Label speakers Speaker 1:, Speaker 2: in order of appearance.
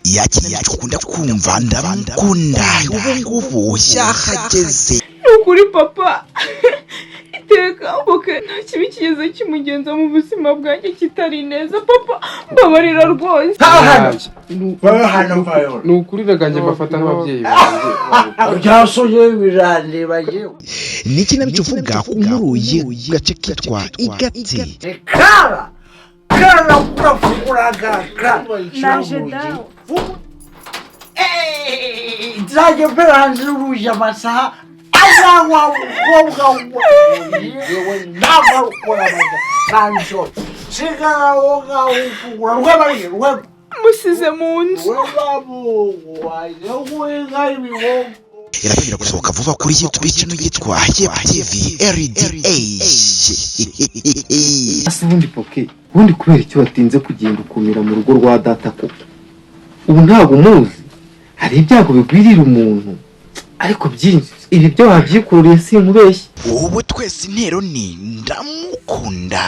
Speaker 1: yakina ukunda kumva ndamukunda ubu ngubu cyahageze
Speaker 2: ukuri papa iteka mboke nta kibi kiza kimugenza mu buzima bwanjye kitari neza papa mbabarira rwose
Speaker 3: nukuri raganje bafata nk'ababyeyi banjye
Speaker 4: byasoje birande bagiye
Speaker 1: niki nabicuvuga umuruye gace kitwa igati
Speaker 4: kara kurafuraga
Speaker 2: naje dawe
Speaker 4: nzajya peranze uruje amasaha azawa yewe ndava ukora kanjo sigara woga ufungura rwabari rwaba
Speaker 2: musize mu nzu
Speaker 4: rwabo waje ibiwo
Speaker 1: iratangira gusohoka vuba kuri YouTube channel yitwa TV RDA.
Speaker 3: ubundi poke ubundi kubera icyo watinze kugenda ukumira mu rugo rwa data ko ubu ntabwo umuzi hari ibyago bigwirira umuntu ariko byinshi ibi byo wabyikururiye sinkubeshye
Speaker 1: Ubu twese intero ni ndamukunda.